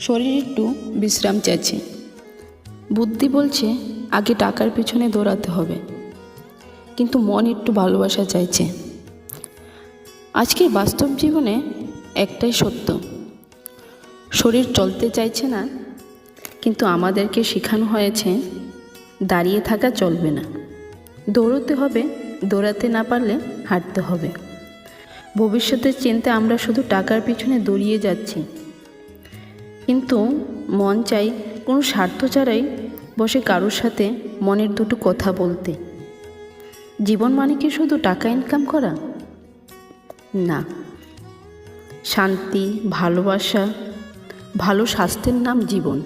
শরীর একটু বিশ্রাম চাইছে। বুদ্ধি বলছে আগে টাকার পিছনে দৌড়াতে হবে, কিন্তু মন একটু ভালোবাসা চাইছে। আজকের বাস্তব জীবনে একটাই সত্য, শরীর চলতে চাইছে না, কিন্তু আমাদেরকে শেখানো হয়েছে দাঁড়িয়ে থাকা চলবে না, দৌড়তে হবে, দৌড়াতে না পারলে হাঁটতে হবে। ভবিষ্যতের চিন্তা আমরা শুধু টাকার পিছনে দৌড়িয়ে যাচ্ছি, কিন্তু মন চাই কোনো স্বার্থ ছাড়াই বসে কারোর সাথে মনের দুটো কথা বলতে। জীবন মানে কি শুধু টাকা ইনকাম করা? না, শান্তি, ভালোবাসা, ভালো স্বাস্থ্যের নাম জীবন।